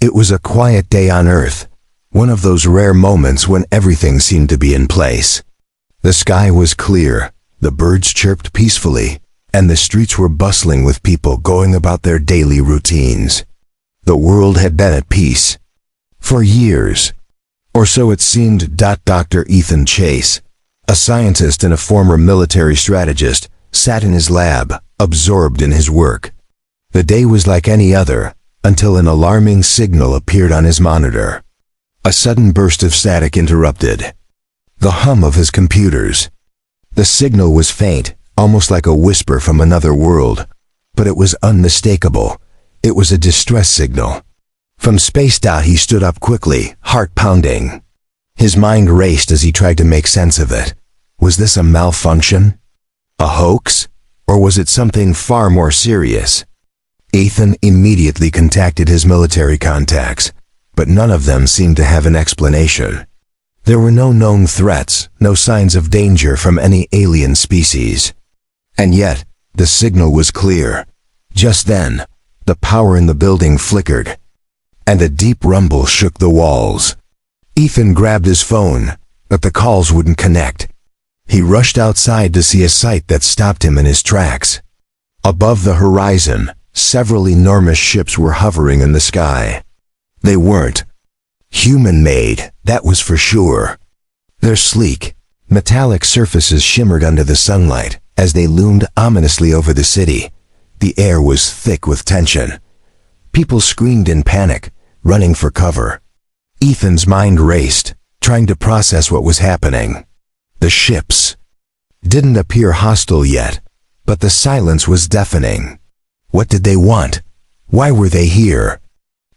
It was a quiet day on Earth, one of those rare moments when everything seemed to be in place. The sky was clear, the birds chirped peacefully, and the streets were bustling with people going about their daily routines. The world had been at peace. For years. Or so it seemed. Dr. Ethan Chase, a scientist and a former military strategist, sat in his lab, absorbed in his work. The day was like any other, until an alarming signal appeared on his monitor. A sudden burst of static interrupted the hum of his computers. The signal was faint, almost like a whisper from another world, but it was unmistakable. It was a distress signal. From space. He stood up quickly, heart pounding. His mind raced as he tried to make sense of it. Was this a malfunction? A hoax? Or was it something far more serious? Ethan immediately contacted his military contacts, but none of them seemed to have an explanation. There were no known threats, no signs of danger from any alien species. And yet, the signal was clear. Just then, the power in the building flickered, and a deep rumble shook the walls. Ethan grabbed his phone, but the calls wouldn't connect. He rushed outside to see a sight that stopped him in his tracks. Above the horizon, several enormous ships were hovering in the sky. They weren't human-made, that was for sure. Their sleek, metallic surfaces shimmered under the sunlight as they loomed ominously over the city. The air was thick with tension. People screamed in panic, running for cover. Ethan's mind raced, trying to process what was happening. The ships didn't appear hostile yet, but the silence was deafening. What did they want? Why were they here?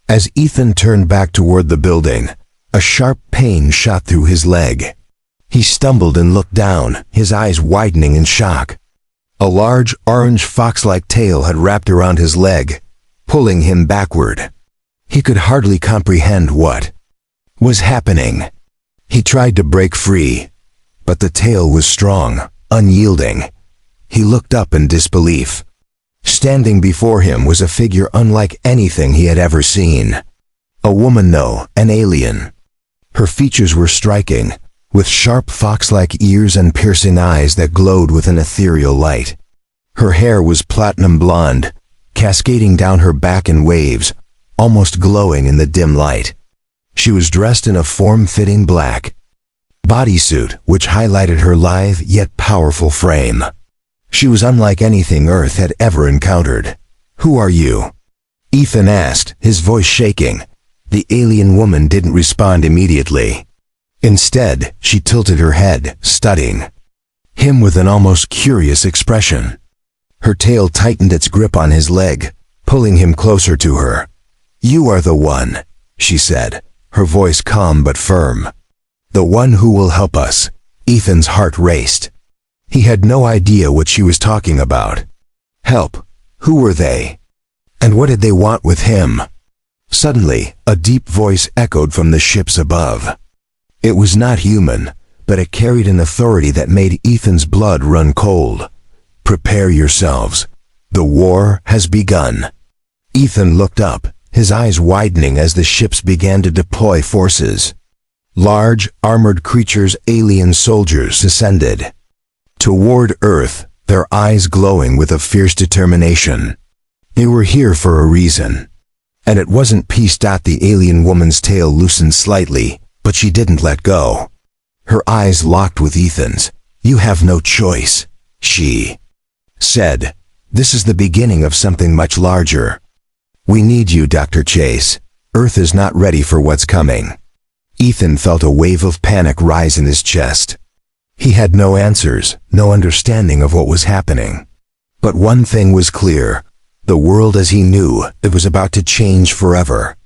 As Ethan turned back toward the building, a sharp pain shot through his leg. He stumbled and looked down, his eyes widening in shock. A large, orange fox-like tail had wrapped around his leg, pulling him backward. He could hardly comprehend what was happening. He tried to break free, but the tail was strong, unyielding. He looked up in disbelief. Standing before him was a figure unlike anything he had ever seen. A woman, no, an alien. Her features were striking, with sharp fox-like ears and piercing eyes that glowed with an ethereal light. Her hair was platinum blonde, cascading down her back in waves, almost glowing in the dim light. She was dressed in a form-fitting black bodysuit, which highlighted her lithe yet powerful frame. She was unlike anything Earth had ever encountered. "Who are you?" Ethan asked, his voice shaking. The alien woman didn't respond immediately. Instead, she tilted her head, studying him with an almost curious expression. Her tail tightened its grip on his leg, pulling him closer to her. "You are the one," she said, her voice calm but firm. "The one who will help us." Ethan's heart raced. He had no idea what she was talking about. Help? Who were they? And what did they want with him? Suddenly, a deep voice echoed from the ships above. It was not human, but it carried an authority that made Ethan's blood run cold. "Prepare yourselves. The war has begun." Ethan looked up, his eyes widening as the ships began to deploy forces. Large, armored creatures, alien soldiers, descended toward Earth, their eyes glowing with a fierce determination. They were here for a reason. And it wasn't peace. The alien woman's tail loosened slightly, but she didn't let go. Her eyes locked with Ethan's. "You have no choice," she said. "This is the beginning of something much larger. We need you, Dr. Chase. Earth is not ready for what's coming." Ethan felt a wave of panic rise in his chest. He had no answers, no understanding of what was happening. But one thing was clear. The world as he knew it was about to change forever.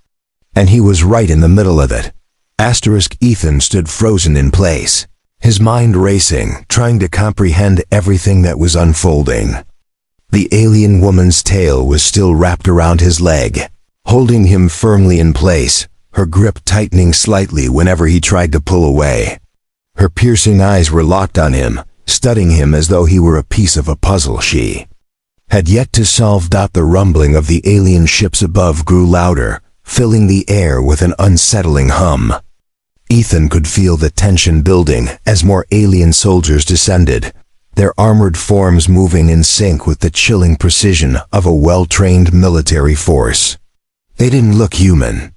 And he was right in the middle of it. Ethan stood frozen in place, his mind racing, trying to comprehend everything that was unfolding. The alien woman's tail was still wrapped around his leg, holding him firmly in place, her grip tightening slightly whenever he tried to pull away. Her piercing eyes were locked on him, studying him as though he were a piece of a puzzle she had yet to solve. The rumbling of the alien ships above grew louder, filling the air with an unsettling hum. Ethan could feel the tension building as more alien soldiers descended, their armored forms moving in sync with the chilling precision of a well-trained military force. They didn't look human.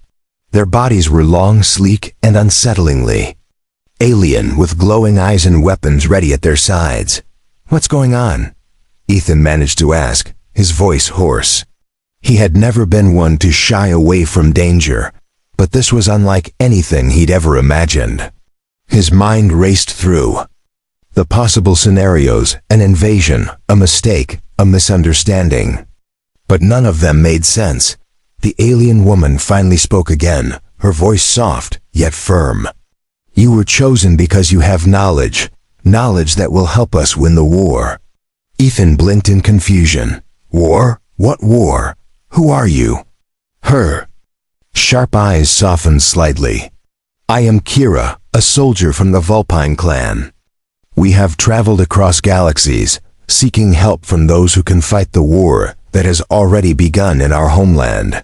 Their bodies were long, sleek, and unsettlingly alien, with glowing eyes and weapons ready at their sides. "What's going on?" Ethan managed to ask, his voice hoarse. He had never been one to shy away from danger, but this was unlike anything he'd ever imagined. His mind raced through the possible scenarios: an invasion, a mistake, a misunderstanding. But none of them made sense. The alien woman finally spoke again, her voice soft, yet firm. "You were chosen because you have knowledge that will help us win the war." Ethan blinked in confusion. "War? What war? Who are you?" Her sharp eyes softened slightly. "I am Kira, a soldier from the Vulpine clan. We have traveled across galaxies, seeking help from those who can fight the war that has already begun in our homeland.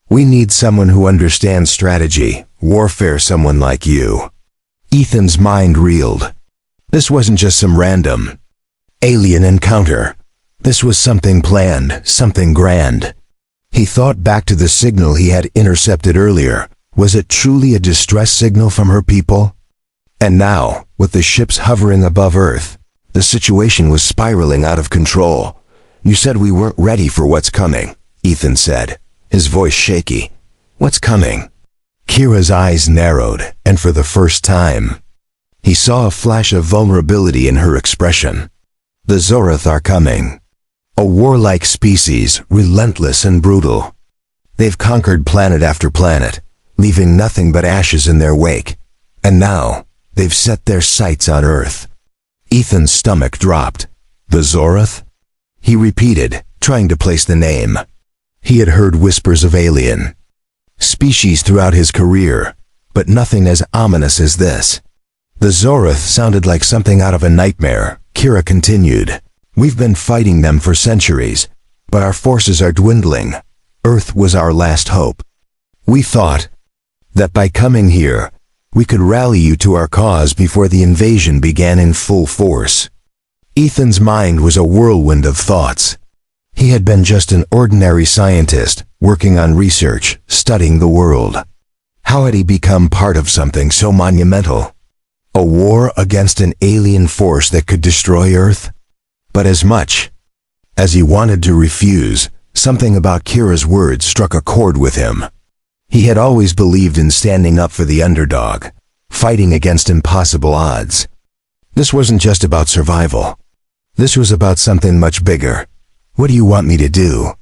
We need someone who understands strategy, warfare, someone like you." Ethan's mind reeled. This wasn't just some random alien encounter. This was something planned, something grand. He thought back to the signal he had intercepted earlier. Was it truly a distress signal from her people? And now, with the ships hovering above Earth, the situation was spiraling out of control. "You said we weren't ready for what's coming," Ethan said, his voice shaky. "What's coming?" Kira's eyes narrowed, and for the first time, he saw a flash of vulnerability in her expression. "The Zorath are coming. A warlike species, relentless and brutal. They've conquered planet after planet, leaving nothing but ashes in their wake. And now, they've set their sights on Earth." Ethan's stomach dropped. "The Zorath?" He repeated, trying to place the name. He had heard whispers of alien species throughout his career, but nothing as ominous as this. "The Zorath sounded like something out of a nightmare," Kira continued. "We've been fighting them for centuries, but our forces are dwindling. Earth was our last hope. We thought that by coming here, we could rally you to our cause before the invasion began in full force." Ethan's mind was a whirlwind of thoughts. He had been just an ordinary scientist, working on research, studying the world. How had he become part of something so monumental? A war against an alien force that could destroy Earth? But as much as he wanted to refuse, something about Kira's words struck a chord with him. He had always believed in standing up for the underdog, fighting against impossible odds. This wasn't just about survival. This was about something much bigger. "What do you want me to do?"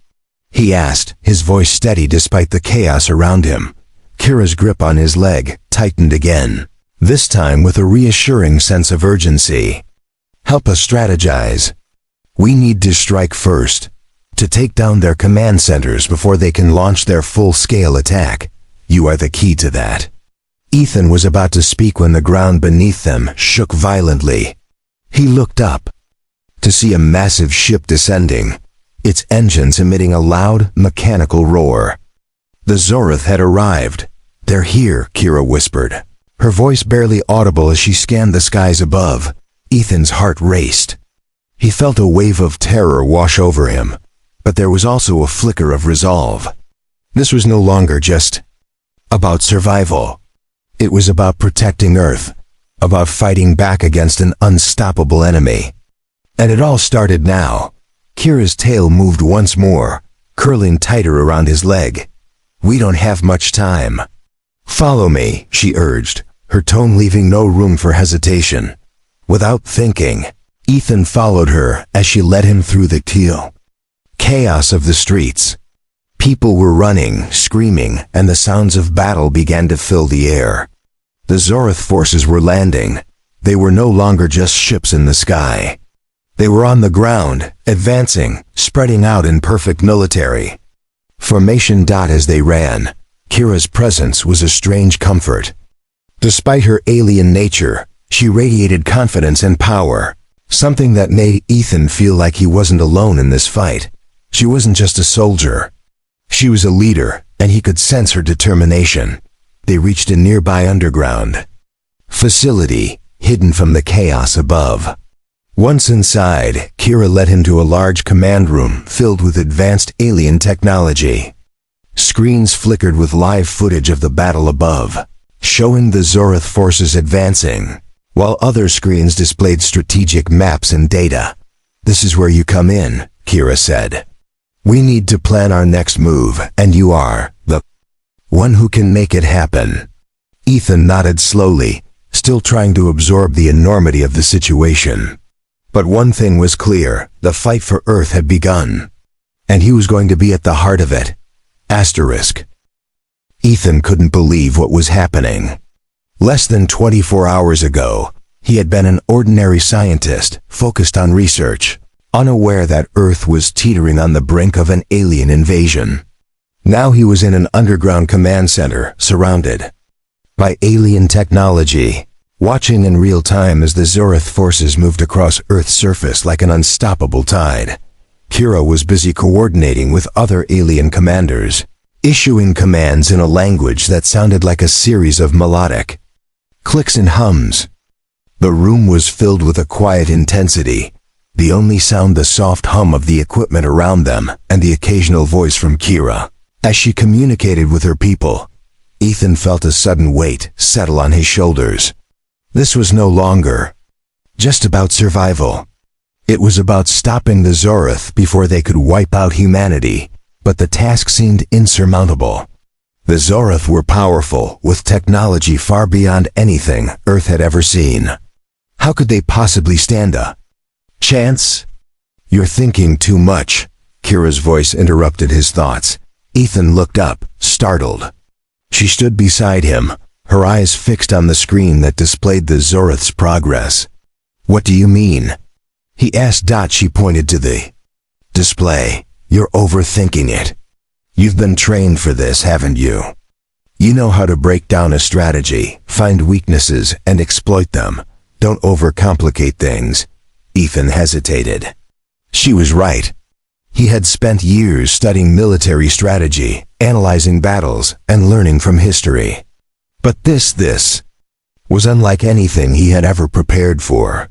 he asked, his voice steady despite the chaos around him. Kira's grip on his leg tightened again, this time with a reassuring sense of urgency. "Help us strategize. We need to strike first, to take down their command centers before they can launch their full-scale attack. You are the key to that." Ethan was about to speak when the ground beneath them shook violently. He looked up to see a massive ship descending, its engines emitting a loud, mechanical roar. The Zorath had arrived. "They're here," Kira whispered, her voice barely audible as she scanned the skies above. Ethan's heart raced. He felt a wave of terror wash over him, but there was also a flicker of resolve. This was no longer just about survival. It was about protecting Earth, about fighting back against an unstoppable enemy. And it all started now. Kira's tail moved once more, curling tighter around his leg. "We don't have much time." "Follow me," she urged, her tone leaving no room for hesitation. Without thinking, Ethan followed her as she led him through the chaos of the streets. People were running, screaming, and the sounds of battle began to fill the air. The Zorath forces were landing. They were no longer just ships in the sky. They were on the ground, advancing, spreading out in perfect military formation. As they ran, Kira's presence was a strange comfort. Despite her alien nature, she radiated confidence and power, something that made Ethan feel like he wasn't alone in this fight. She wasn't just a soldier. She was a leader, and he could sense her determination. They reached a nearby underground facility, hidden from the chaos above. Once inside, Kira led him to a large command room filled with advanced alien technology. Screens flickered with live footage of the battle above, showing the Zorath forces advancing, while other screens displayed strategic maps and data. "This is where you come in," Kira said. "We need to plan our next move, and you are the one who can make it happen." Ethan nodded slowly, still trying to absorb the enormity of the situation. But one thing was clear: the fight for Earth had begun, and he was going to be at the heart of it. Asterisk. Ethan couldn't believe what was happening. Less than 24 hours ago, he had been an ordinary scientist, focused on research, unaware that Earth was teetering on the brink of an alien invasion. Now he was in an underground command center, surrounded by alien technology, watching in real time as the Zorath forces moved across Earth's surface like an unstoppable tide. Kira was busy coordinating with other alien commanders, issuing commands in a language that sounded like a series of melodic clicks and hums. The room was filled with a quiet intensity, the only sound the soft hum of the equipment around them and the occasional voice from Kira. As she communicated with her people, Ethan felt a sudden weight settle on his shoulders. This was no longer just about survival. It was about stopping the Zorath before they could wipe out humanity, but the task seemed insurmountable. The Zorath were powerful, with technology far beyond anything Earth had ever seen. How could they possibly stand a chance? "You're thinking too much," Kira's voice interrupted his thoughts. Ethan looked up, startled. She stood beside him, her eyes fixed on the screen that displayed the Zorath's progress. "What do you mean?" he asked. She pointed to the display. "You're overthinking it. You've been trained for this, haven't you? You know how to break down a strategy, find weaknesses, and exploit them. Don't overcomplicate things." Ethan hesitated. She was right. He had spent years studying military strategy, analyzing battles, and learning from history. But this was unlike anything he had ever prepared for.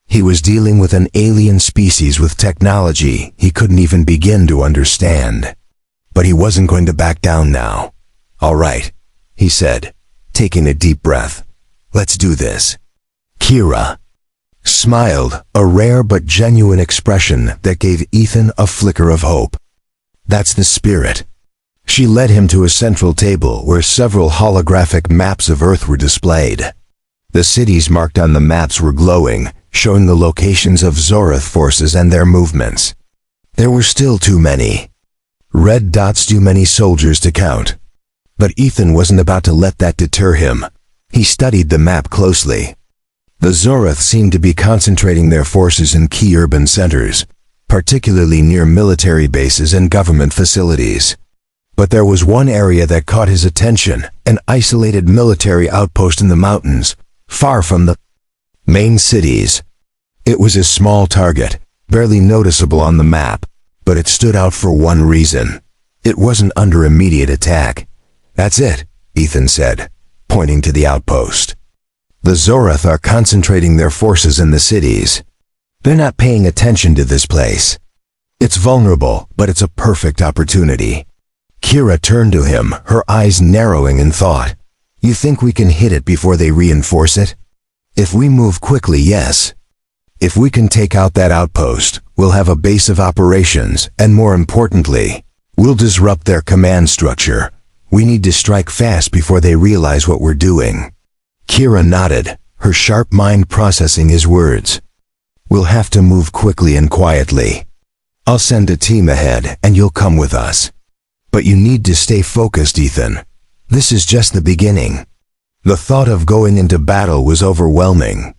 He was dealing with an alien species with technology he couldn't even begin to understand. But he wasn't going to back down now. "All right," he said, taking a deep breath. "Let's do this." Kira smiled, a rare but genuine expression that gave Ethan a flicker of hope. "That's the spirit." She led him to a central table where several holographic maps of Earth were displayed. The cities marked on the maps were glowing, showing the locations of Zorath forces and their movements. There were still too many red dots, too many soldiers to count. But Ethan wasn't about to let that deter him. He studied the map closely. The Zorath seemed to be concentrating their forces in key urban centers, particularly near military bases and government facilities. But there was one area that caught his attention, an isolated military outpost in the mountains, far from the main cities. It was a small target, barely noticeable on the map, but it stood out for one reason. It wasn't under immediate attack. "That's it," Ethan said, pointing to the outpost. "The Zorath are concentrating their forces in the cities. They're not paying attention to this place. It's vulnerable, but it's a perfect opportunity." Kira turned to him, her eyes narrowing in thought. "You think we can hit it before they reinforce it?" "If we move quickly, yes. If we can take out that outpost, we'll have a base of operations, and more importantly, we'll disrupt their command structure. We need to strike fast before they realize what we're doing." Kira nodded, her sharp mind processing his words. "We'll have to move quickly and quietly. I'll send a team ahead, and you'll come with us. But you need to stay focused, Ethan. This is just the beginning." The thought of going into battle was overwhelming.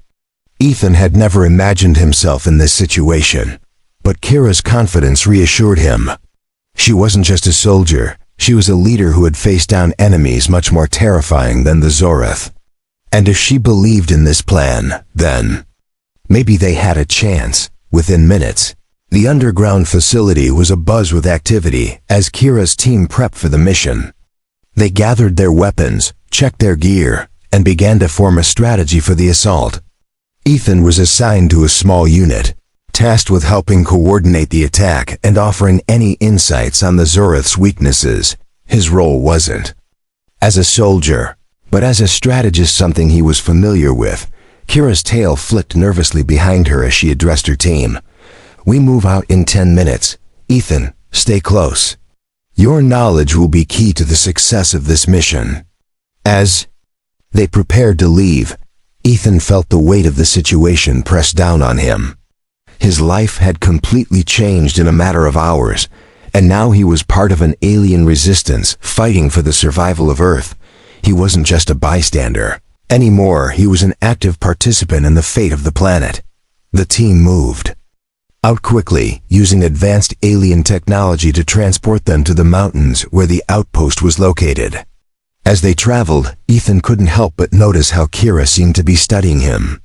Ethan had never imagined himself in this situation, but Kira's confidence reassured him. She wasn't just a soldier, she was a leader who had faced down enemies much more terrifying than the Zorath. And if she believed in this plan, then maybe they had a chance. Within minutes, The underground facility was abuzz with activity as Kira's team prepped for the mission. They gathered their weapons, checked their gear, and began to form a strategy for the assault. Ethan was assigned to a small unit, tasked with helping coordinate the attack and offering any insights on the Zorith's weaknesses. His role wasn't as a soldier, but as a strategist, something he was familiar with. Kira's tail flicked nervously behind her as she addressed her team. "We move out in 10 minutes. Ethan, stay close. Your knowledge will be key to the success of this mission." As they prepared to leave, Ethan felt the weight of the situation press down on him. His life had completely changed in a matter of hours, and now he was part of an alien resistance fighting for the survival of Earth. He wasn't just a bystander anymore, he was an active participant in the fate of the planet. The team moved out quickly, using advanced alien technology to transport them to the mountains where the outpost was located. As they traveled, Ethan couldn't help but notice how Kira seemed to be studying him.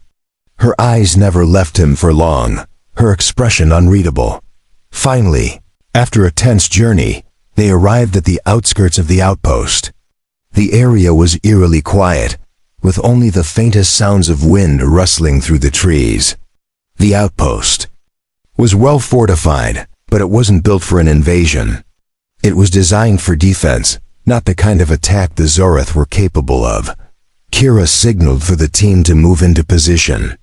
Her eyes never left him for long, her expression unreadable. Finally, after a tense journey, they arrived at the outskirts of the outpost. The area was eerily quiet, with only the faintest sounds of wind rustling through the trees. The outpost was well fortified, but it wasn't built for an invasion. It was designed for defense, not the kind of attack the Zorith were capable of. Kira signaled for the team to move into position.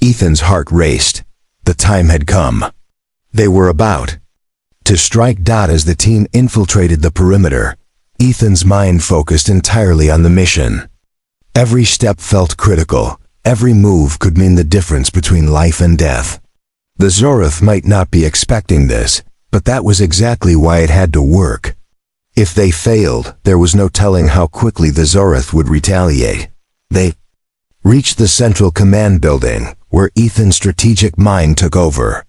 Ethan's heart raced. The time had come. They were about to strike. As the team infiltrated the perimeter, Ethan's mind focused entirely on the mission. Every step felt critical. Every move could mean the difference between life and death. The Zorith might not be expecting this, but that was exactly why it had to work. If they failed, there was no telling how quickly the Zorith would retaliate. They reached the central command building, where Ethan's strategic mind took over.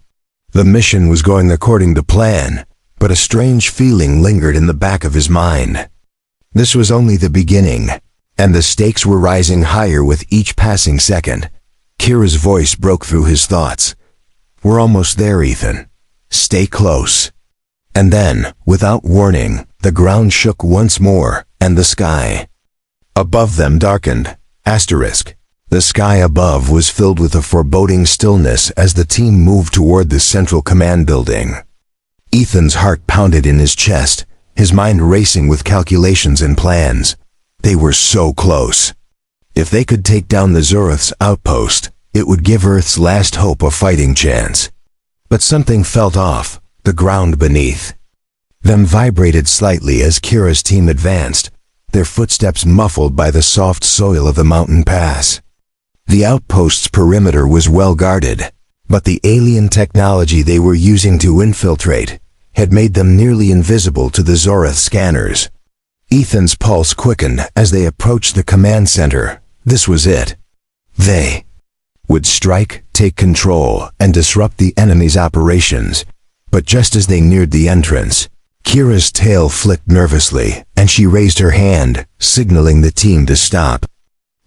The mission was going according to plan, but a strange feeling lingered in the back of his mind. This was only the beginning, and the stakes were rising higher with each passing second. Kira's voice broke through his thoughts. "We're almost there, Ethan. Stay close." And then, without warning, the ground shook once more, and the sky above them darkened. The sky above was filled with a foreboding stillness as the team moved toward the central command building. Ethan's heart pounded in his chest, his mind racing with calculations and plans. They were so close. If they could take down the Zorith's outpost, it would give Earth's last hope a fighting chance. But something felt off. The ground beneath them vibrated slightly as Kira's team advanced, their footsteps muffled by the soft soil of the mountain pass. The outpost's perimeter was well guarded, but the alien technology they were using to infiltrate had made them nearly invisible to the Zorith scanners. Ethan's pulse quickened as they approached the command center. This was it. They would strike, take control, and disrupt the enemy's operations. But just as they neared the entrance, Kira's tail flicked nervously, and she raised her hand, signaling the team to stop.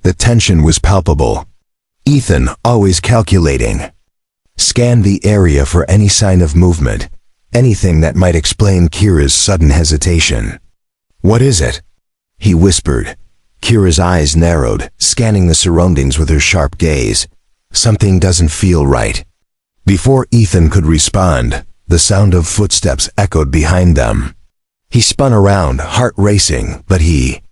The tension was palpable. Ethan, always calculating, scanned the area for any sign of movement, anything that might explain Kira's sudden hesitation. "What is it?" he whispered. Kira's eyes narrowed, scanning the surroundings with her sharp gaze. "Something doesn't feel right." Before Ethan could respond, the sound of footsteps echoed behind them. He spun around, heart racing, but he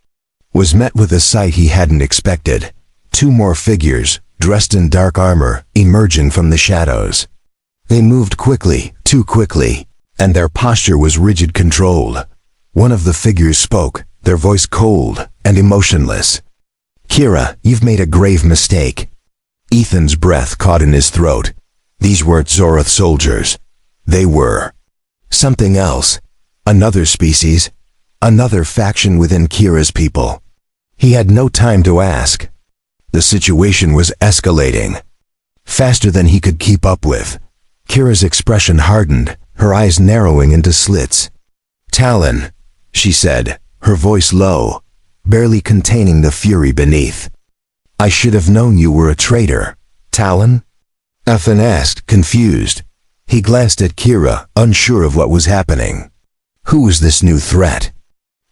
was met with a sight he hadn't expected. Two more figures, dressed in dark armor, emerging from the shadows. They moved quickly, too quickly, and their posture was rigid, controlled. One of the figures spoke, their voice cold and emotionless. "Kira, you've made a grave mistake." Ethan's breath caught in his throat. These weren't Zorith soldiers. They were something else. Another species. Another faction within Kira's people. He had no time to ask. The situation was escalating, faster than he could keep up with. Kira's expression hardened, her eyes narrowing into slits. "Talon," she said, her voice low, barely containing the fury beneath. "I should have known you were a traitor." "Talon?" Ethan asked, confused. He glanced at Kira, unsure of what was happening. Who was this new threat?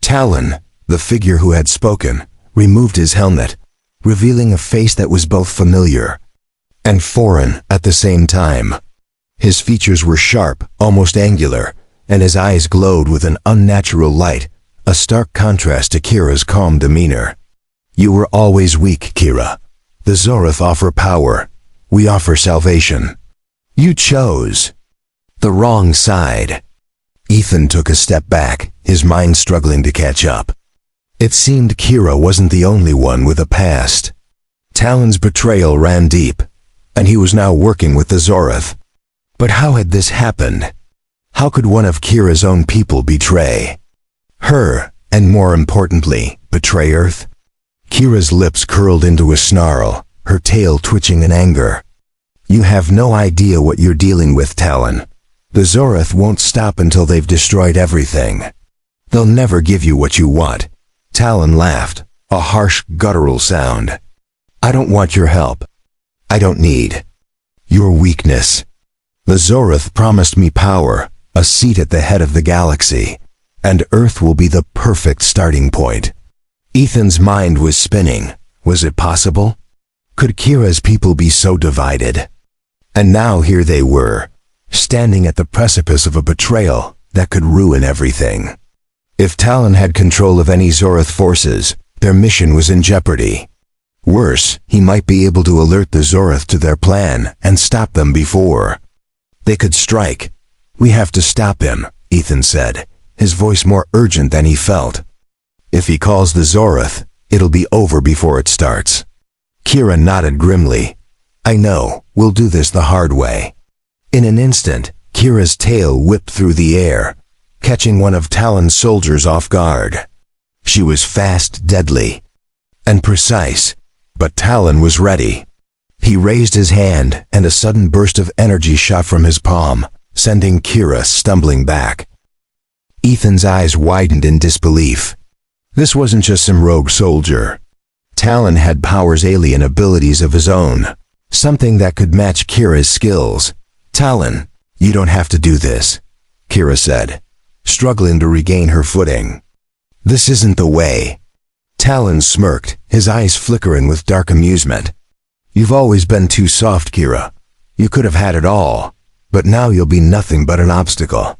Talon, the figure who had spoken, removed his helmet, revealing a face that was both familiar and foreign at the same time. His features were sharp, almost angular, and his eyes glowed with an unnatural light, a stark contrast to Kira's calm demeanor. You were always weak, Kira. The Zoroth offer power. We offer salvation. You chose the wrong side. Ethan took a step back, his mind struggling to catch up. It seemed Kira wasn't the only one with a past. Talon's betrayal ran deep, and he was now working with the Zoroth. But how had this happened? How could one of Kira's own people betray her, and more importantly, betray Earth? Kira's lips curled into a snarl, her tail twitching in anger. You have no idea what you're dealing with, Talon. The Zoroth won't stop until they've destroyed everything. They'll never give you what you want. Talon laughed, a harsh, guttural sound. I don't want your help. I don't need your weakness. The Zoroth promised me power, a seat at the head of the galaxy, and Earth will be the perfect starting point. Ethan's mind was spinning. Was it possible? Could Kira's people be so divided? And now here they were, standing at the precipice of a betrayal that could ruin everything. If Talon had control of any Zoroth forces, their mission was in jeopardy. Worse, he might be able to alert the Zoroth to their plan and stop them before they could strike. We have to stop him, Ethan said, his voice more urgent than he felt. If he calls the Zoroth, it'll be over before it starts. Kira nodded grimly. I know, we'll do this the hard way. In an instant, Kira's tail whipped through the air, catching one of Talon's soldiers off guard. She was fast, deadly, and precise, but Talon was ready. He raised his hand, and a sudden burst of energy shot from his palm, sending Kira stumbling back. Ethan's eyes widened in disbelief. This wasn't just some rogue soldier. Talon had powers, alien abilities of his own, something that could match Kira's skills. Talon, you don't have to do this, Kira said, struggling to regain her footing. This isn't the way. Talon smirked, his eyes flickering with dark amusement. You've always been too soft, Kira. You could have had it all, but now you'll be nothing but an obstacle.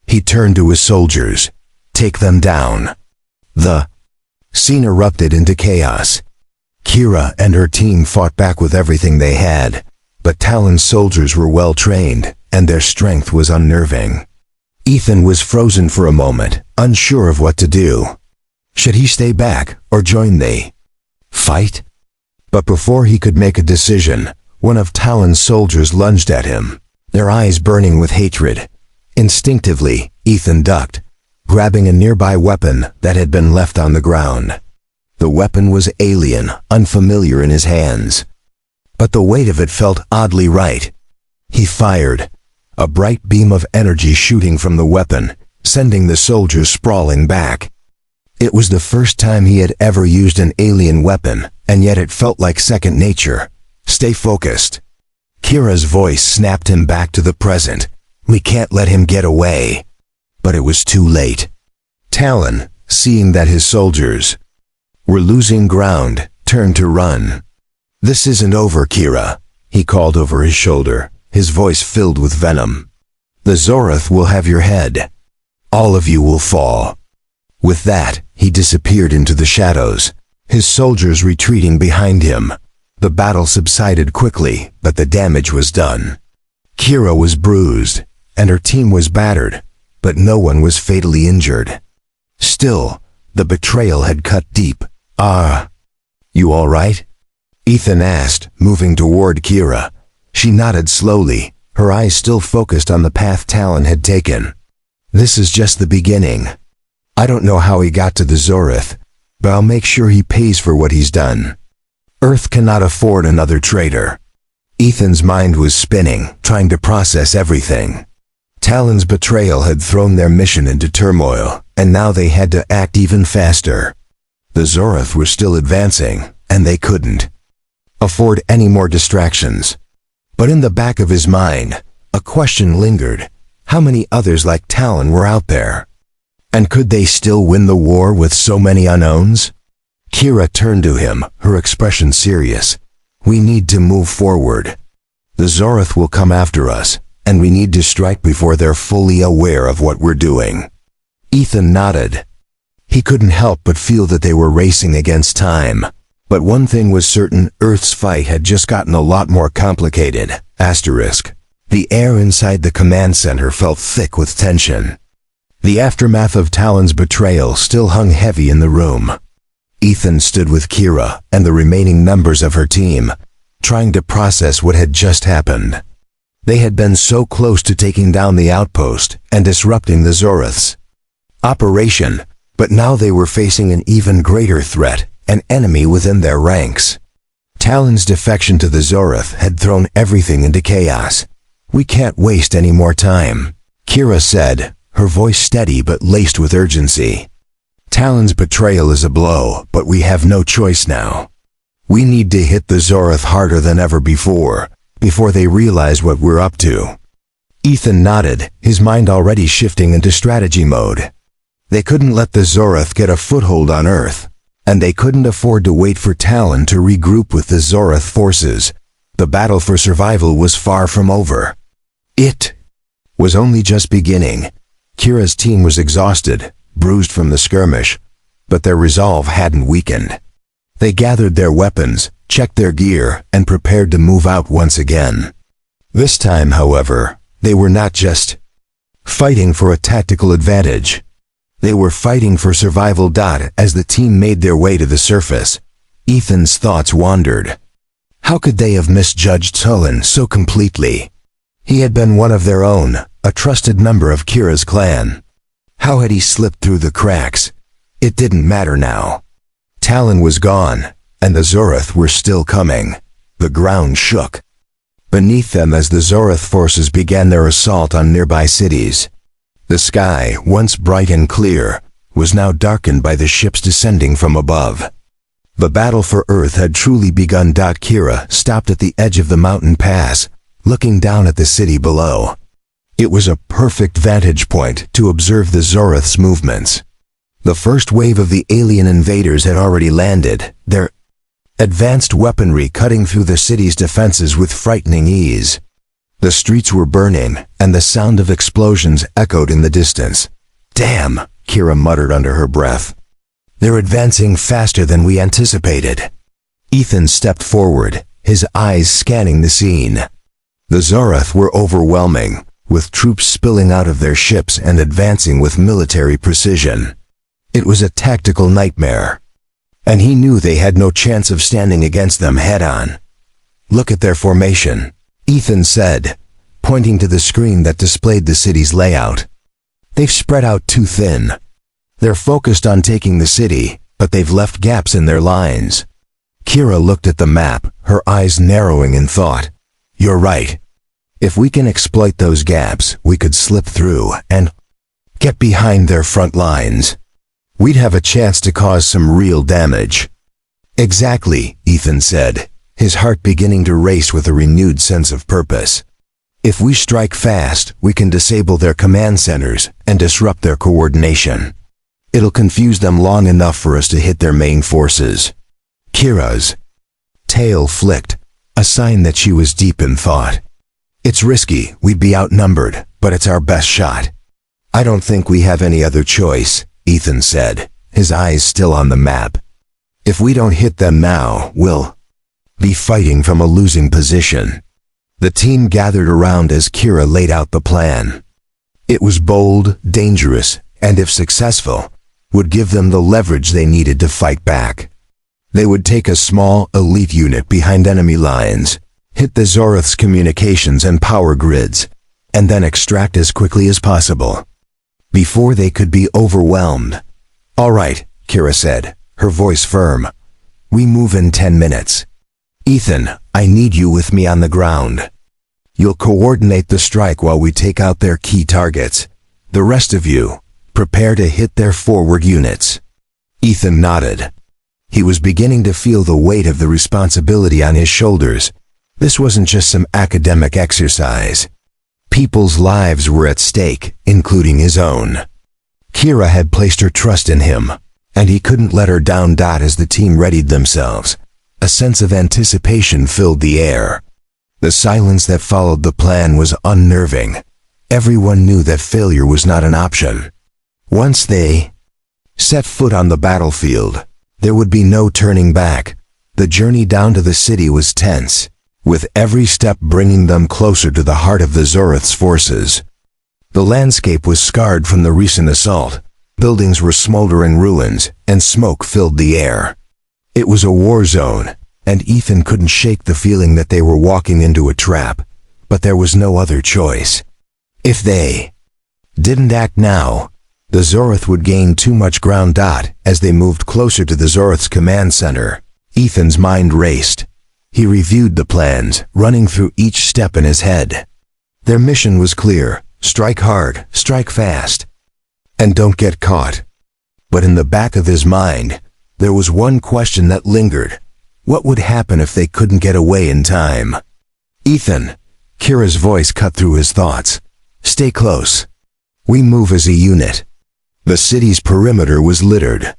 He turned to his soldiers. Take them down. The scene erupted into chaos. Kira and her team fought back with everything they had, but Talon's soldiers were well trained, and their strength was unnerving. Ethan was frozen for a moment, unsure of what to do. Should he stay back or join the fight? But before he could make a decision, one of Talon's soldiers lunged at him, their eyes burning with hatred. Instinctively, Ethan ducked, grabbing a nearby weapon that had been left on the ground. The weapon was alien, unfamiliar in his hands, but the weight of it felt oddly right. He fired, a bright beam of energy shooting from the weapon, sending the soldiers sprawling back. It was the first time he had ever used an alien weapon, and yet it felt like second nature. Stay focused. Kira's voice snapped him back to the present. We can't let him get away. But it was too late. Talon, seeing that his soldiers were losing ground, turned to run. This isn't over, Kira, he called over his shoulder, his voice filled with venom. The Zoroth will have your head. All of you will fall. With that, he disappeared into the shadows, his soldiers retreating behind him. The battle subsided quickly, but the damage was done. Kira was bruised, and her team was battered, but no one was fatally injured. Still, the betrayal had cut deep. You all right? Ethan asked, moving toward Kira. She nodded slowly, her eyes still focused on the path Talon had taken. This is just the beginning. I don't know how he got to the Zoroth, but I'll make sure he pays for what he's done. Earth cannot afford another traitor. Ethan's mind was spinning, trying to process everything. Talon's betrayal had thrown their mission into turmoil, and now they had to act even faster. The Zoroth were still advancing, and they couldn't afford any more distractions. But in the back of his mind, A question lingered. How many others like Talon were out there? And could they still win the war with so many unknowns? Kira turned to him, her expression serious. We need to move forward. The Zoroth will come after us, and we need to strike before they're fully aware of what we're doing. Ethan nodded. He couldn't help but feel that they were racing against time. But one thing was certain, Earth's fight had just gotten a lot more complicated. Asterisk. The air inside the command center felt thick with tension. The aftermath of Talon's betrayal still hung heavy in the room. Ethan stood with Kira and the remaining members of her team, trying to process what had just happened. They had been so close to taking down the outpost and disrupting the Zoroth's operation, but now they were facing an even greater threat, an enemy within their ranks. Talon's defection to the Zoroth had thrown everything into chaos. We can't waste any more time, Kira said, her voice steady but laced with urgency. Talon's betrayal is a blow, but we have no choice now. We need to hit the Zoroth harder than ever before they realize what we're up to. Ethan nodded, his mind already shifting into strategy mode. They couldn't let the Zoroth get a foothold on Earth, and they couldn't afford to wait for Talon to regroup with the Zoroth forces. The battle for survival was far from over. It was only just beginning. Kira's team was exhausted, bruised from the skirmish, but their resolve hadn't weakened. They gathered their weapons, checked their gear, and prepared to move out once again. This time, however, they were not just fighting for a tactical advantage. They were fighting for survival. As the team made their way to the surface, Ethan's thoughts wandered. How could they have misjudged Talon so completely? He had been one of their own, a trusted member of Kira's clan. How had he slipped through the cracks? It didn't matter now. Talon was gone, and the Zoroth were still coming. The ground shook beneath them as the Zoroth forces began their assault on nearby cities. The sky, once bright and clear, was now darkened by the ships descending from above. The battle for Earth had truly begun. Kira stopped at the edge of the mountain pass, looking down at the city below. It was a perfect vantage point to observe the Zoroth's movements. The first wave of the alien invaders had already landed, their advanced weaponry cutting through the city's defenses with frightening ease. The streets were burning, and the sound of explosions echoed in the distance. Damn, Kira muttered under her breath. They're advancing faster than we anticipated. Ethan stepped forward, his eyes scanning the scene. The Zoroth were overwhelming, with troops spilling out of their ships and advancing with military precision. It was a tactical nightmare, and he knew they had no chance of standing against them head-on. Look at their formation, Ethan said, pointing to the screen that displayed the city's layout. They've spread out too thin. They're focused on taking the city, but they've left gaps in their lines. Kira looked at the map, her eyes narrowing in thought. You're right. If we can exploit those gaps, we could slip through and get behind their front lines. We'd have a chance to cause some real damage. Exactly, Ethan said, his heart beginning to race with a renewed sense of purpose. If we strike fast, we can disable their command centers and disrupt their coordination. It'll confuse them long enough for us to hit their main forces. Kira's tail flicked, a sign that she was deep in thought. It's risky, we'd be outnumbered, but it's our best shot. I don't think we have any other choice, Ethan said, his eyes still on the map. If we don't hit them now, we'll be fighting from a losing position. The team gathered around as Kira laid out the plan. It was bold, dangerous, and if successful, would give them the leverage they needed to fight back. They would take a small, elite unit behind enemy lines, hit the Zoroth's communications and power grids, and then extract as quickly as possible, before they could be overwhelmed. All right, Kira said, her voice firm. We move in 10 minutes. Ethan, I need you with me on the ground. You'll coordinate the strike while we take out their key targets. The rest of you, prepare to hit their forward units. Ethan nodded. He was beginning to feel the weight of the responsibility on his shoulders. This wasn't just some academic exercise. People's lives were at stake, including his own. Kira had placed her trust in him, and he couldn't let her down. As the team readied themselves, a sense of anticipation filled the air. The silence that followed the plan was unnerving. Everyone knew that failure was not an option. Once they set foot on the battlefield, there would be no turning back. The journey down to the city was tense, with every step bringing them closer to the heart of the Zorith's forces. The landscape was scarred from the recent assault. Buildings were smoldering ruins, and smoke filled the air. It was a war zone, and Ethan couldn't shake the feeling that they were walking into a trap, but there was no other choice. If they didn't act now, the Zorith would gain too much ground. As they moved closer to the Zorith's command center, Ethan's mind raced. He reviewed the plans, running through each step in his head. Their mission was clear: strike hard, strike fast, and don't get caught. But in the back of his mind, there was one question that lingered. What would happen if they couldn't get away in time? Ethan, Kira's voice cut through his thoughts. Stay close. We move as a unit. The city's perimeter was littered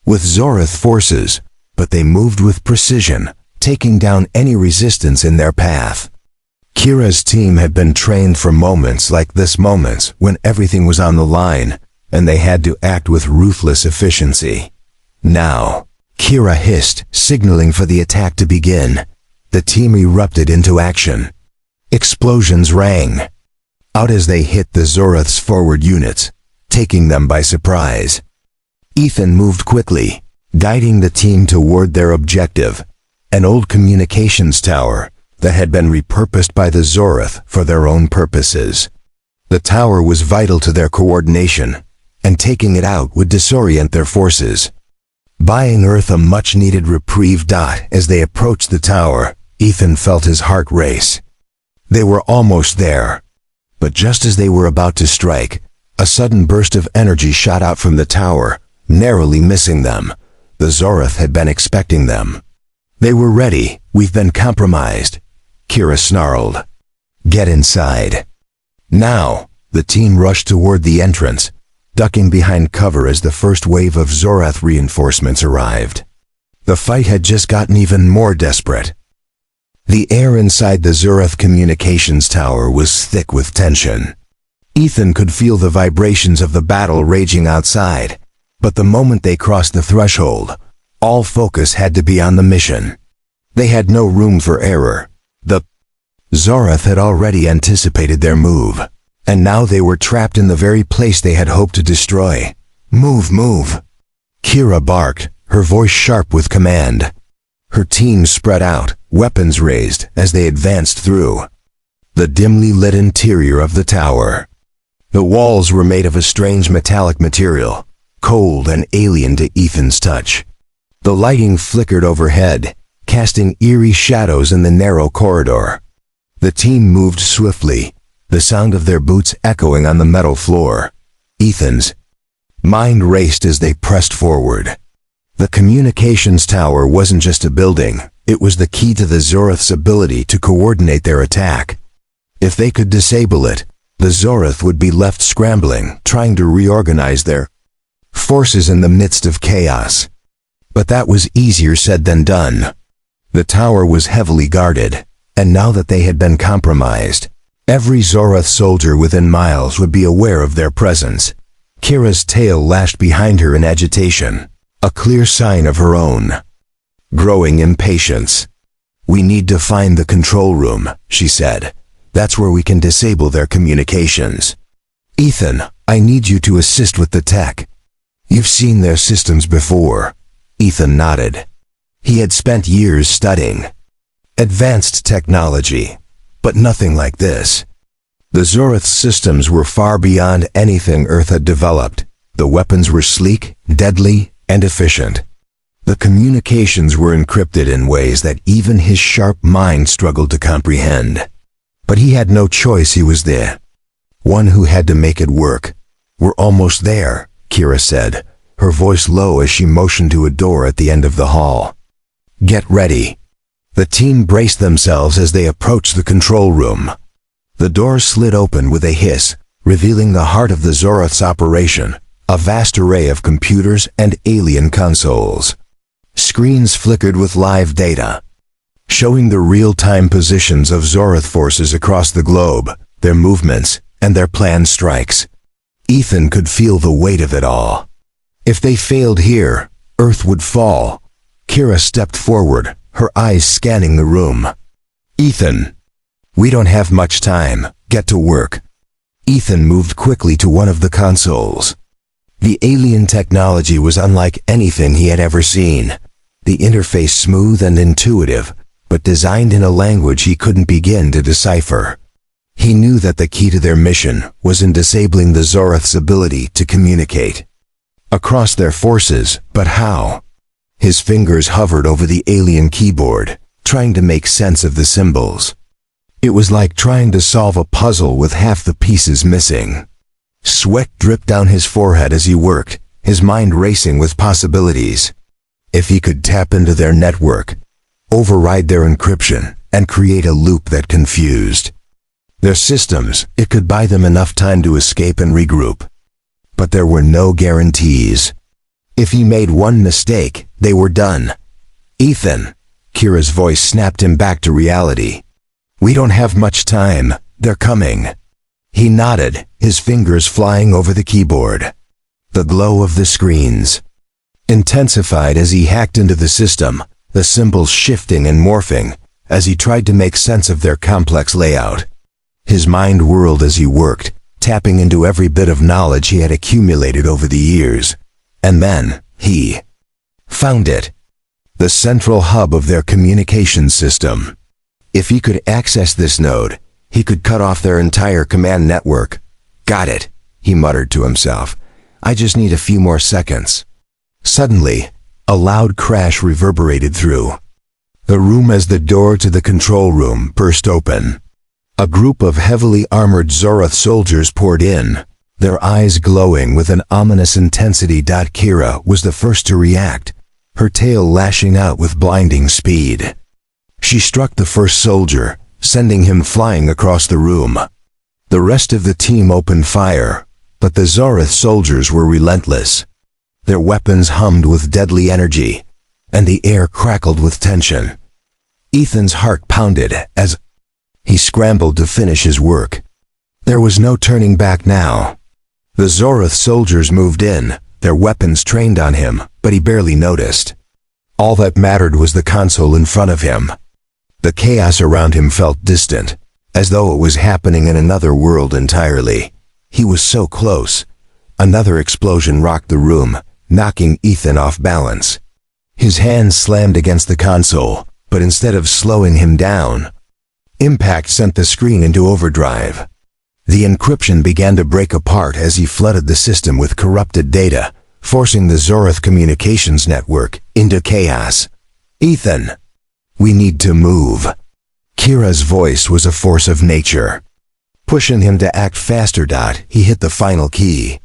with Zorith forces, but they moved with precision, taking down any resistance in their path. Kira's team had been trained for moments like this, moments when everything was on the line, and they had to act with ruthless efficiency. Now, Kira hissed, signaling for the attack to begin. The team erupted into action. Explosions rang out as they hit the Zorith's forward units, taking them by surprise. Ethan moved quickly, guiding the team toward their objective, an old communications tower that had been repurposed by the Zorith for their own purposes. The tower was vital to their coordination, and taking it out would disorient their forces, buying Earth a much-needed reprieve. As they approached the tower, Ethan felt his heart race. They were almost there, but just as they were about to strike, a sudden burst of energy shot out from the tower, narrowly missing them. The Zorith had been expecting them. They were ready. We've been compromised, Kira snarled. Get inside. Now, the team rushed toward the entrance, ducking behind cover as the first wave of Zorith reinforcements arrived. The fight had just gotten even more desperate. The air inside the Zorith communications tower was thick with tension. Ethan could feel the vibrations of the battle raging outside, but the moment they crossed the threshold, all focus had to be on the mission. They had no room for error. The Zorith had already anticipated their move, and now they were trapped in the very place they had hoped to destroy. Move, move! Kira barked, her voice sharp with command. Her team spread out, weapons raised, as they advanced through the dimly lit interior of the tower. The walls were made of a strange metallic material, cold and alien to Ethan's touch. The lighting flickered overhead, casting eerie shadows in the narrow corridor. The team moved swiftly, the sound of their boots echoing on the metal floor. Ethan's mind raced as they pressed forward. The communications tower wasn't just a building, it was the key to the Zorith's ability to coordinate their attack. If they could disable it, the Zorith would be left scrambling, trying to reorganize their forces in the midst of chaos. But that was easier said than done. The tower was heavily guarded, and now that they had been compromised, every Zorith soldier within miles would be aware of their presence. Kira's tail lashed behind her in agitation, a clear sign of her own growing impatience. We need to find the control room, she said. That's where we can disable their communications. Ethan, I need you to assist with the tech. You've seen their systems before. Ethan nodded. He had spent years studying advanced technology, but nothing like this. The Zorith's systems were far beyond anything Earth had developed. The weapons were sleek, deadly, and efficient. The communications were encrypted in ways that even his sharp mind struggled to comprehend. But he had no choice. He was the one who had to make it work. We're almost there, Kira said, her voice low as she motioned to a door at the end of the hall. Get ready. The team braced themselves as they approached the control room. The door slid open with a hiss, revealing the heart of the Zoroth's operation, a vast array of computers and alien consoles. Screens flickered with live data, showing the real-time positions of Zoroth forces across the globe, their movements, and their planned strikes. Ethan could feel the weight of it all. If they failed here, Earth would fall. Kira stepped forward, her eyes scanning the room. "Ethan, we don't have much time. Get to work." Ethan moved quickly to one of the consoles. The alien technology was unlike anything he had ever seen. The interface smooth and intuitive, but designed in a language he couldn't begin to decipher. He knew that the key to their mission was in disabling the Zoroth's ability to communicate across their forces, but how? His fingers hovered over the alien keyboard, trying to make sense of the symbols. It was like trying to solve a puzzle with half the pieces missing. Sweat dripped down his forehead as he worked, his mind racing with possibilities. If he could tap into their network, override their encryption, and create a loop that confused their systems, it could buy them enough time to escape and regroup. But there were no guarantees. If he made one mistake, they were done. "Ethan," Kira's voice snapped him back to reality. "We don't have much time. They're coming." He nodded, his fingers flying over the keyboard. The glow of the screens intensified as he hacked into the system, the symbols shifting and morphing as he tried to make sense of their complex layout. His mind whirled as he worked, tapping into every bit of knowledge he had accumulated over the years. And then, he found it. The central hub of their communication system. If he could access this node, he could cut off their entire command network. "Got it," he muttered to himself. "I just need a few more seconds." Suddenly, a loud crash reverberated through the room as the door to the control room burst open. A group of heavily armored Zoroth soldiers poured in, their eyes glowing with an ominous intensity. Kira was the first to react, her tail lashing out with blinding speed. She struck the first soldier, sending him flying across the room. The rest of the team opened fire, but the Zoroth soldiers were relentless. Their weapons hummed with deadly energy, and the air crackled with tension. Ethan's heart pounded as he scrambled to finish his work. There was no turning back now. The Zoroth soldiers moved in, their weapons trained on him, but he barely noticed. All that mattered was the console in front of him. The chaos around him felt distant, as though it was happening in another world entirely. He was so close. Another explosion rocked the room, knocking Ethan off balance. His hands slammed against the console, but instead of slowing him down, impact sent the screen into overdrive. The encryption began to break apart as he flooded the system with corrupted data, forcing the Zoroth communications network into chaos. "Ethan, we need to move." Kira's voice was a force of nature, pushing him to act faster. He hit the final key.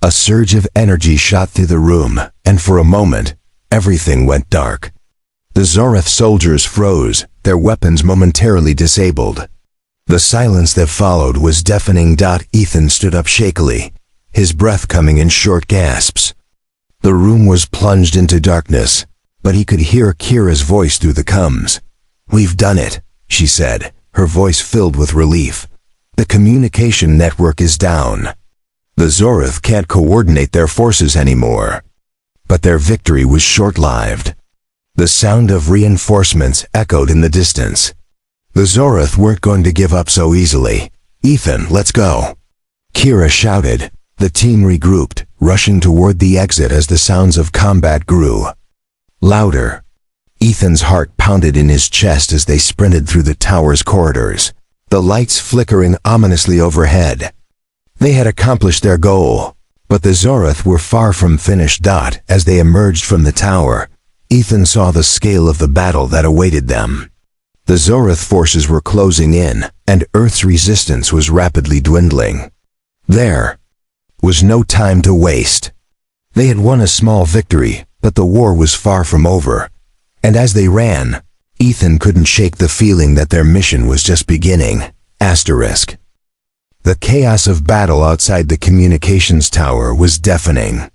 A surge of energy shot through the room, and for a moment, everything went dark. The Zoroth soldiers froze, their weapons momentarily disabled. The silence that followed was deafening. Ethan stood up shakily, his breath coming in short gasps. The room was plunged into darkness, but he could hear Kira's voice through the comms. "We've done it," she said, her voice filled with relief. "The communication network is down. The Zoroth can't coordinate their forces anymore." But their victory was short-lived. The sound of reinforcements echoed in the distance. The Zoroth weren't going to give up so easily. "Ethan, let's go," Kira shouted. The team regrouped, rushing toward the exit as the sounds of combat grew louder. Ethan's heart pounded in his chest as they sprinted through the tower's corridors, the lights flickering ominously overhead. They had accomplished their goal, but the Zoroth were far from finished. As they emerged from the tower, Ethan saw the scale of the battle that awaited them. The Zoroth forces were closing in, and Earth's resistance was rapidly dwindling. There was no time to waste. They had won a small victory, but the war was far from over. And as they ran, Ethan couldn't shake the feeling that their mission was just beginning. Asterisk. The chaos of battle outside the communications tower was deafening.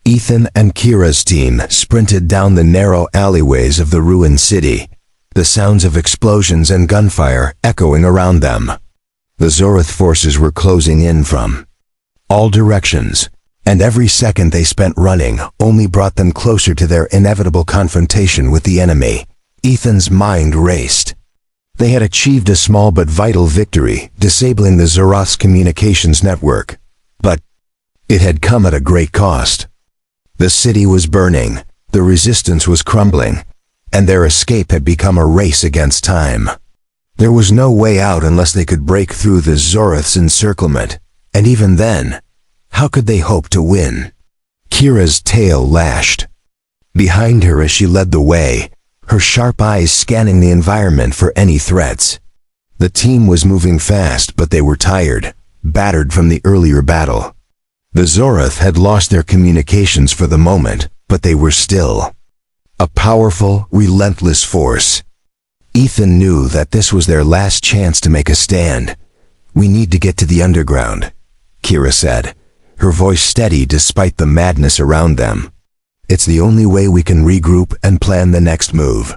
Ethan and Kira's team sprinted down the narrow alleyways of the ruined city, the sounds of explosions and gunfire echoing around them. The Zoroth forces were closing in from all directions, and every second they spent running only brought them closer to their inevitable confrontation with the enemy. Ethan's mind raced. They had achieved a small but vital victory, disabling the Zoroth's communications network. But it had come at a great cost. The city was burning, the resistance was crumbling, and their escape had become a race against time. There was no way out unless they could break through the Zoroth's encirclement, and even then, how could they hope to win? Kira's tail lashed. Behind her as she led the way, her sharp eyes scanning the environment for any threats. The team was moving fast, but they were tired, battered from the earlier battle. The Zoroth had lost their communications for the moment, but they were still a powerful, relentless force. Ethan knew that this was their last chance to make a stand. "We need to get to the underground," Kira said, her voice steady despite the madness around them. "It's the only way we can regroup and plan the next move."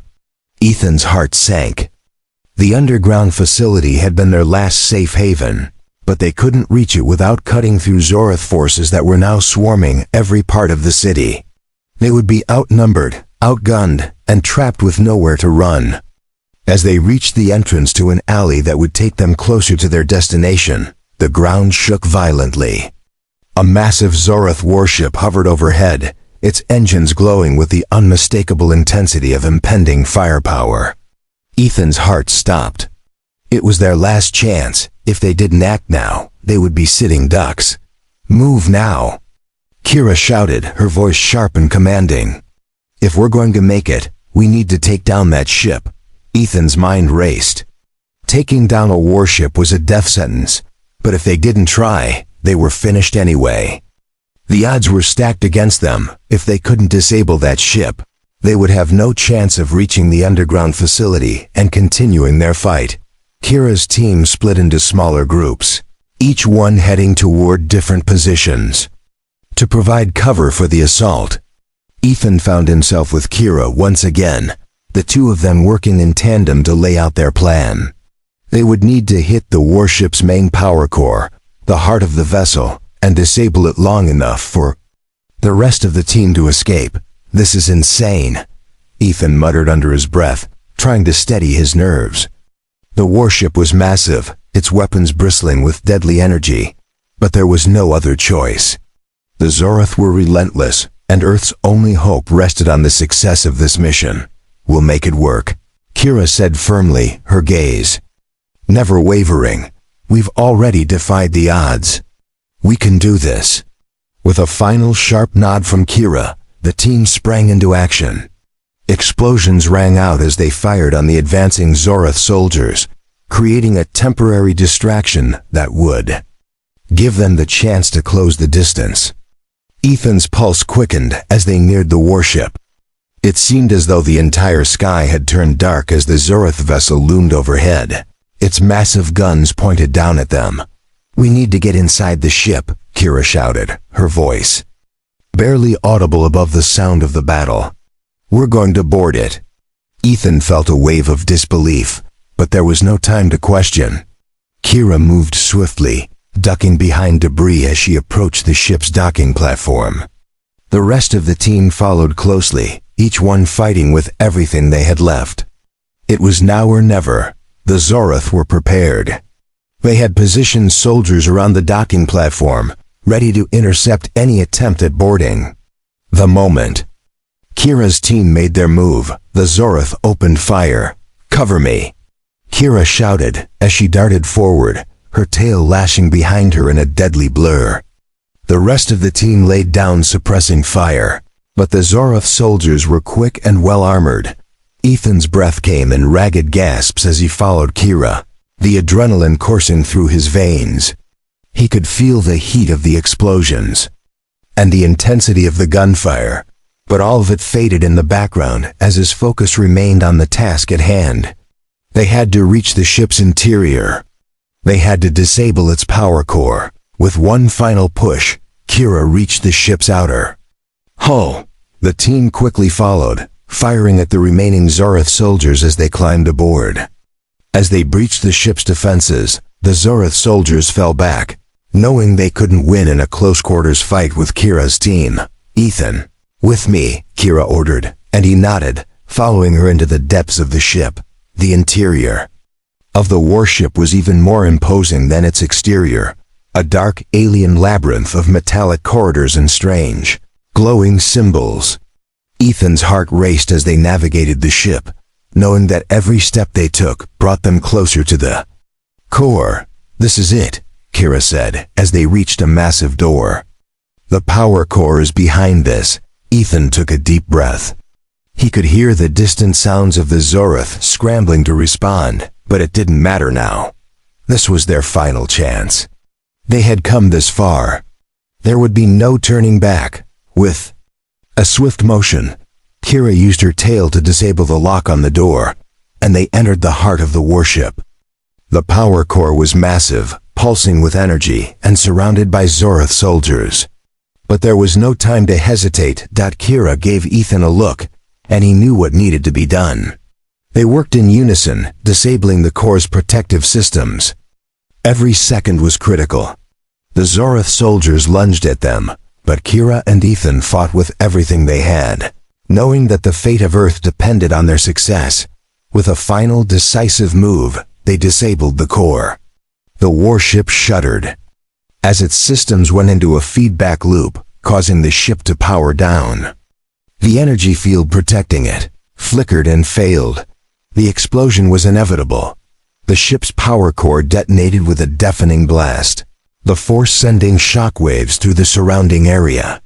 Ethan's heart sank. The underground facility had been their last safe haven, but they couldn't reach it without cutting through Zoroth forces that were now swarming every part of the city. They would be outnumbered, outgunned, and trapped with nowhere to run. As they reached the entrance to an alley that would take them closer to their destination, the ground shook violently. A massive Zoroth warship hovered overhead, its engines glowing with the unmistakable intensity of impending firepower. Ethan's heart stopped. It was their last chance. If they didn't act now, they would be sitting ducks. "Move now!" Kira shouted, her voice sharp and commanding. "If we're going to make it, we need to take down that ship." Ethan's mind raced. Taking down a warship was a death sentence, but if they didn't try, they were finished anyway. The odds were stacked against them. If they couldn't disable that ship, they would have no chance of reaching the underground facility and continuing their fight. Kira's team split into smaller groups, each one heading toward different positions to provide cover for the assault. Ethan found himself with Kira once again, the two of them working in tandem to lay out their plan. They would need to hit the warship's main power core, the heart of the vessel, and disable it long enough for the rest of the team to escape. "This is insane," Ethan muttered under his breath, trying to steady his nerves. The warship was massive, its weapons bristling with deadly energy, but there was no other choice. The Zoroth were relentless, and Earth's only hope rested on the success of this mission. "We'll make it work," Kira said firmly, her gaze never wavering. "We've already defied the odds. We can do this." With a final sharp nod from Kira, the team sprang into action. Explosions rang out as they fired on the advancing Zoroth soldiers, creating a temporary distraction that would give them the chance to close the distance. Ethan's pulse quickened as they neared the warship. It seemed as though the entire sky had turned dark as the Zoroth vessel loomed overhead, its massive guns pointed down at them. "We need to get inside the ship," Kira shouted, her voice barely audible above the sound of the battle. "We're going to board it." Ethan felt a wave of disbelief, but there was no time to question. Kira moved swiftly, ducking behind debris as she approached the ship's docking platform. The rest of the team followed closely, each one fighting with everything they had left. It was now or never. The Zoroth were prepared. They had positioned soldiers around the docking platform, ready to intercept any attempt at boarding. The moment Kira's team made their move, the Zoroth opened fire. "Cover me," Kira shouted as she darted forward, her tail lashing behind her in a deadly blur. The rest of the team laid down, suppressing fire, but the Zoroth soldiers were quick and well-armored. Ethan's breath came in ragged gasps as he followed Kira, the adrenaline coursing through his veins. He could feel the heat of the explosions and the intensity of the gunfire, but all of it faded in the background as his focus remained on the task at hand. They had to reach the ship's interior. They had to disable its power core. With one final push, Kira reached the ship's outer hull. The team quickly followed, firing at the remaining Zoroth soldiers as they climbed aboard. As they breached the ship's defenses, the Zoroth soldiers fell back, knowing they couldn't win in a close-quarters fight with Kira's team. "Ethan, with me," Kira ordered, and he nodded, following her into the depths of the ship. The interior of the warship was even more imposing than its exterior, a dark alien labyrinth of metallic corridors and strange, glowing symbols. Ethan's heart raced as they navigated the ship, knowing that every step they took brought them closer to the core. "This is it," Kira said, as they reached a massive door. "The power core is behind this." Ethan took a deep breath. He could hear the distant sounds of the Zoroth scrambling to respond, but it didn't matter now. This was their final chance. They had come this far. There would be no turning back. With a swift motion, Kira used her tail to disable the lock on the door, and they entered the heart of the warship. The power core was massive, pulsing with energy, and surrounded by Zoroth soldiers. But there was no time to hesitate. Kira gave Ethan a look, and he knew what needed to be done. They worked in unison, disabling the core's protective systems. Every second was critical. The Zoroth soldiers lunged at them, but Kira and Ethan fought with everything they had, knowing that the fate of Earth depended on their success. With a final decisive move, they disabled the core. The warship shuddered as its systems went into a feedback loop, causing the ship to power down. The energy field protecting it flickered and failed. The explosion was inevitable. The ship's power core detonated with a deafening blast, the force sending shockwaves through the surrounding area.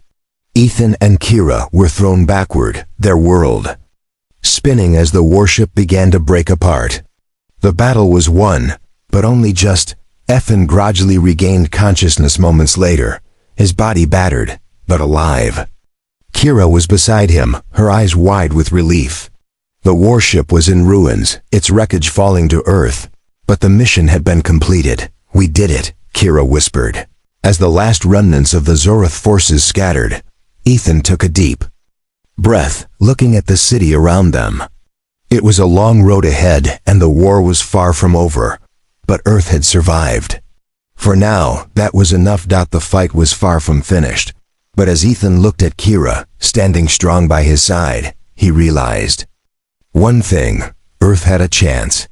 Ethan and Kira were thrown backward, their world spinning as the warship began to break apart. The battle was won, but only just. Ethan gradually regained consciousness moments later, his body battered, but alive. Kira was beside him, her eyes wide with relief. The warship was in ruins, its wreckage falling to Earth, but the mission had been completed. "We did it," Kira whispered. As the last remnants of the Zoroth forces scattered, Ethan took a deep breath, looking at the city around them. It was a long road ahead, and the war was far from over, but Earth had survived. For now, that was enough. The fight was far from finished, but as Ethan looked at Kira, standing strong by his side, he realized one thing: Earth had a chance.